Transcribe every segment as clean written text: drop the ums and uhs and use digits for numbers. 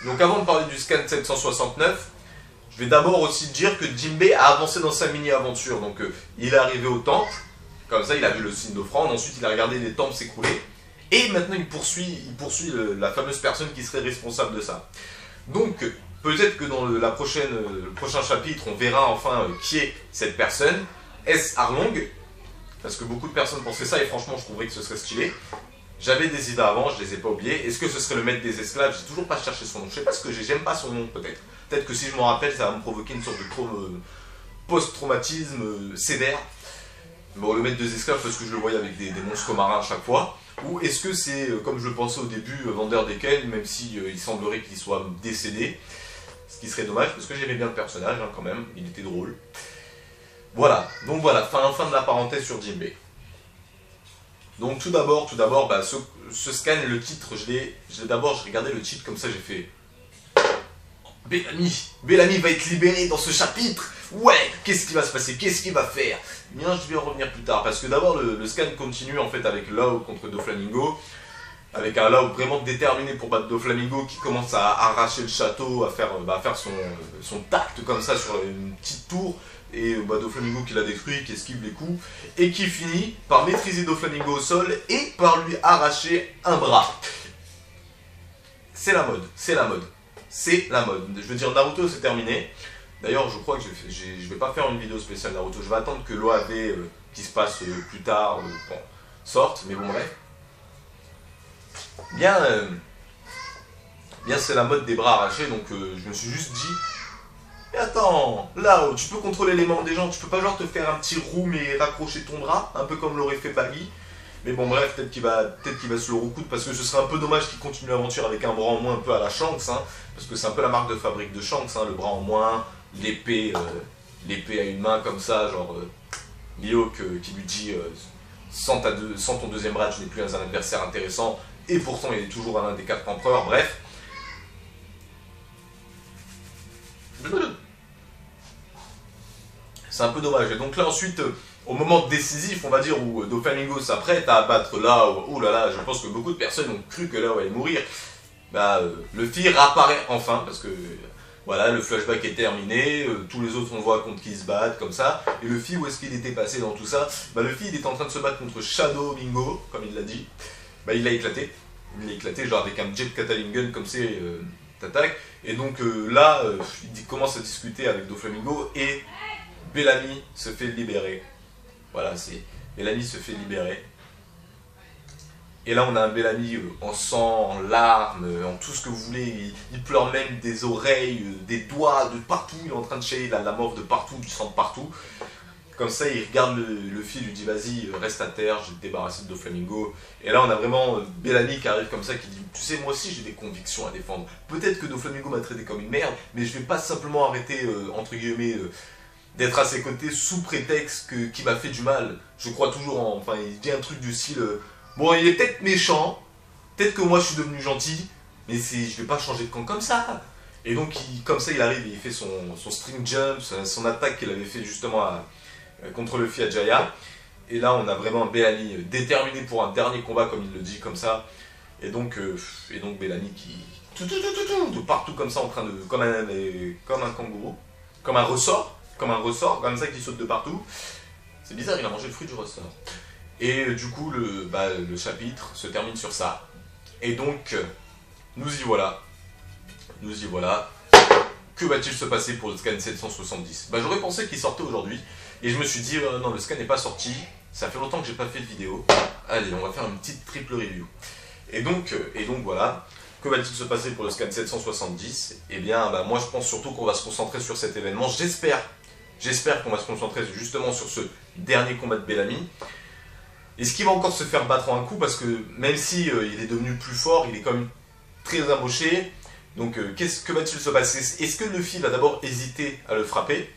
Donc avant de parler du scan 769, je vais d'abord aussi dire que Jinbei a avancé dans sa mini-aventure. Donc il est arrivé au temple, comme ça il a vu le signe d'offrande, ensuite il a regardé les temples s'écrouler, et maintenant il poursuit la fameuse personne qui serait responsable de ça. Donc peut-être que dans le prochain chapitre, on verra enfin qui est cette personne. Est-ce Arlong? Parce que beaucoup de personnes pensaient ça, et franchement je trouverais que ce serait stylé. J'avais des idées avant, je les ai pas oubliées. Est-ce que ce serait le maître des esclaves? J'ai toujours pas cherché son nom. Je sais pas ce que j'aime pas son nom peut-être. Peut-être que si je m'en rappelle, ça va me provoquer une sorte de post-traumatisme sévère. Bon, le maître des esclaves, parce que je le voyais avec des monstres marins à chaque fois. Ou est-ce que c'est, comme je le pensais au début, Vanderdecken, même si il semblerait qu'il soit décédé. Ce qui serait dommage, parce que j'aimais bien le personnage hein, quand même, il était drôle. Voilà, donc voilà, fin de la parenthèse sur Jinbei. Donc tout d'abord, bah, ce scan et le titre, j'ai regardé le titre comme ça, j'ai fait... Bellamy va être libéré dans ce chapitre. Ouais, qu'est-ce qui va se passer? Qu'est-ce qu'il va faire? Bien, je vais en revenir plus tard, parce que d'abord le scan continue en fait avec Law contre Doflamingo, avec un Law vraiment déterminé pour battre Doflamingo qui commence à arracher le château, à faire son tact comme ça sur une petite tour, et Doflamingo qui l'a détruit, qui esquive les coups, et qui finit par maîtriser Doflamingo au sol et par lui arracher un bras. C'est la mode, c'est la mode. C'est la mode. Je veux dire, Naruto c'est terminé. D'ailleurs, je crois que je vais pas faire une vidéo spéciale Naruto. Je vais attendre que l'OAV qui se passe plus tard bon, sorte. Mais bon, bref. Bien c'est la mode des bras arrachés. Donc, je me suis juste dit... Mais attends, là, tu peux contrôler les membres des gens. Tu peux pas genre te faire un petit roux et raccrocher ton bras. Un peu comme l'aurait fait Baggy. Mais bon bref, peut-être qu'il va se le recoudre parce que ce serait un peu dommage qu'il continue l'aventure avec un bras en moins un peu à la Shanks, hein, parce que c'est un peu la marque de fabrique de Shanks, hein, le bras en moins, l'épée à une main comme ça, genre Mihawk qui lui dit sans ton deuxième bras tu n'es plus un adversaire intéressant, et pourtant il est toujours l'un des 4 empereurs, bref. C'est un peu dommage, et donc là ensuite... Au moment décisif, on va dire, où Doflamingo s'apprête à abattre Lao, oh là là, je pense que beaucoup de personnes ont cru que Lao allait mourir. Bah, Luffy réapparaît enfin, parce que voilà, le flashback est terminé, tous les autres on voit contre qui ils se battent, comme ça. Et Luffy, où est-ce qu'il était passé dans tout ça? Bah, Luffy, il était en train de se battre contre Shadow Bingo, comme il l'a dit. Bah, il l'a éclaté. Il l'a éclaté, genre avec un jet Catalin Gun, comme c'est, t'attaques. Et donc là, il commence à discuter avec Doflamingo, et Bellamy se fait libérer. Voilà, Bellamy se fait libérer. Et là, on a un Bellamy en sang, en larmes, en tout ce que vous voulez. Il pleure même des oreilles, des doigts, de partout. Il est en train de chialer, il a la morve de partout, du sang de partout. Comme ça, il regarde le fil, il lui dit vas-y, reste à terre, je vais te débarrasser de Doflamingo. Et là, on a vraiment Bellamy qui arrive comme ça, qui dit tu sais, moi aussi j'ai des convictions à défendre. Peut-être que Doflamingo m'a traité comme une merde, mais je vais pas simplement arrêter, entre guillemets, d'être à ses côtés sous prétexte qu'il m'a fait du mal. Je crois toujours en... Enfin, il dit un truc du style... bon, il est peut-être méchant, peut-être que moi je suis devenu gentil, mais je vais pas changer de camp comme ça. Et donc, comme ça, il arrive et il fait son string jump, son attaque qu'il avait fait justement contre Luffy à Jaya. Et là, on a vraiment un Bellamy déterminé pour un dernier combat, comme il le dit, comme ça. Et donc Bellamy qui... de partout comme ça, en train de... Comme un kangourou, comme un ressort, comme ça qui saute de partout. C'est bizarre, il a mangé le fruit du ressort. Et du coup, le chapitre se termine sur ça. Et donc, nous y voilà. Que va-t-il se passer pour le scan 770? J'aurais pensé qu'il sortait aujourd'hui. Et je me suis dit, non, le scan n'est pas sorti. Ça fait longtemps que j'ai pas fait de vidéo. Allez, on va faire une petite triple review. Et donc voilà. Que va-t-il se passer pour le scan 770? Eh bien, moi je pense surtout qu'on va se concentrer sur cet événement. J'espère qu'on va se concentrer justement sur ce dernier combat de Bellamy. Est-ce qu'il va encore se faire battre en un coup? Parce que même si il est devenu plus fort, il est quand même très amoché. Donc que va-t-il se passer? Est-ce que Luffy va d'abord hésiter à le frapper,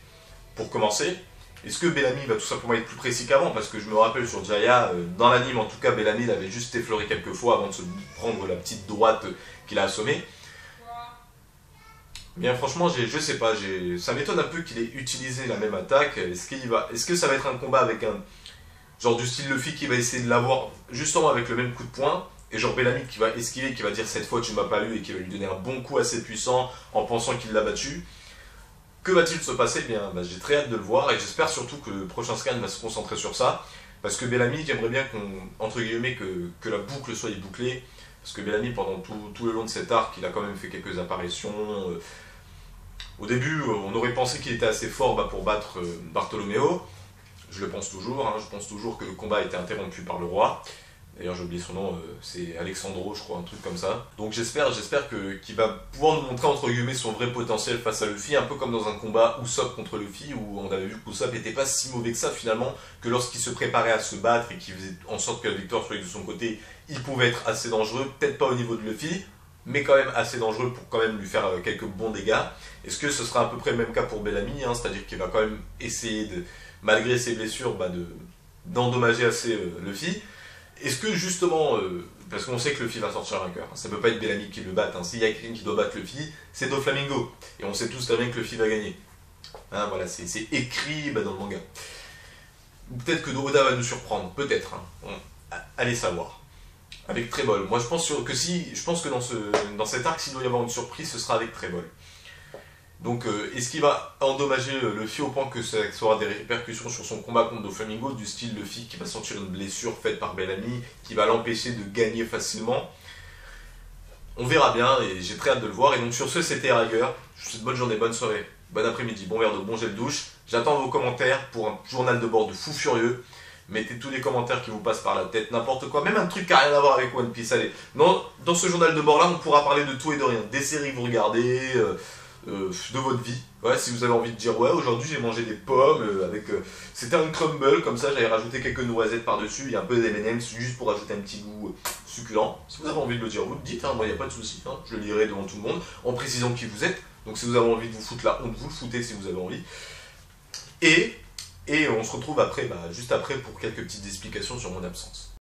pour commencer? Est-ce que Bellamy va tout simplement être plus précis qu'avant? Parce que je me rappelle sur Jaya, dans l'anime en tout cas, Bellamy l'avait juste effleuré quelques fois avant de se prendre la petite droite qu'il a assommée. Bien franchement, je sais pas, ça m'étonne un peu qu'il ait utilisé la même attaque. Est-ce que ça va être un combat avec un genre du style Luffy qui va essayer de l'avoir justement avec le même coup de poing? et genre Bellamy qui va esquiver, qui va dire cette fois tu ne m'as pas lu et qui va lui donner un bon coup assez puissant en pensant qu'il l'a battu. Que va-t-il se passer? Eh bien, j'ai très hâte de le voir et j'espère surtout que le prochain scan va se concentrer sur ça. Parce que Bellamy, j'aimerais bien entre guillemets, que la boucle soit bouclée. Parce que Bellamy, pendant tout le long de cet arc, il a quand même fait quelques apparitions. Au début, on aurait pensé qu'il était assez fort pour battre Bartolomeo. Je le pense toujours, hein. Je pense toujours que le combat a été interrompu par le roi. D'ailleurs, j'ai oublié son nom, c'est Alexandro, je crois, un truc comme ça. Donc j'espère qu'il va pouvoir nous montrer, entre guillemets, son vrai potentiel face à Luffy, un peu comme dans un combat Usopp contre Luffy, où on avait vu qu'Usopp n'était pas si mauvais que ça, finalement, que lorsqu'il se préparait à se battre et qu'il faisait en sorte que la victoire soit de son côté, il pouvait être assez dangereux, peut-être pas au niveau de Luffy, mais quand même assez dangereux pour quand même lui faire quelques bons dégâts. Est-ce que ce sera à peu près le même cas pour Bellamy, hein, c'est-à-dire qu'il va quand même essayer, malgré ses blessures, d'endommager assez Luffy. Est-ce que justement, parce qu'on sait que Luffy va sortir vainqueur, ça peut pas être Bellamy qui le batte, hein. S'il y a quelqu'un qui doit battre Luffy, c'est Doflamingo, et on sait tous très bien que Luffy va gagner. Hein, voilà, c'est écrit dans le manga. Peut-être que Oda va nous surprendre, peut-être, hein. Allez savoir. Avec Trébol. Moi je pense que dans cet arc, s'il doit y avoir une surprise, ce sera avec Trébol. Donc, est-ce qu'il va endommager Luffy au point que ça aura des répercussions sur son combat contre Doflamingo, du style Luffy qui va sentir une blessure faite par Bellamy, qui va l'empêcher de gagner facilement? On verra bien, et j'ai très hâte de le voir. Et donc sur ce, c'était Raiger. Je vous souhaite bonne journée, bonne soirée, bon après-midi, bon verre d'eau, bon gel de douche. J'attends vos commentaires pour un journal de bord de fou furieux. Mettez tous les commentaires qui vous passent par la tête, n'importe quoi, même un truc qui n'a rien à voir avec One Piece. Allez, non, dans ce journal de bord là, on pourra parler de tout et de rien. Des séries que vous regardez, de votre vie. Ouais, si vous avez envie de dire ouais, aujourd'hui j'ai mangé des pommes avec c'était un crumble comme ça, j'avais rajouté quelques noisettes par dessus et un peu d'M&M's juste pour ajouter un petit goût succulent. Si vous avez envie de le dire, vous le dites, hein, moi il n'y a pas de souci, hein, je le lirai devant tout le monde en précisant qui vous êtes. Donc si vous avez envie de vous foutre la honte, vous le foutez si vous avez envie. Et on se retrouve après, juste après pour quelques petites explications sur mon absence.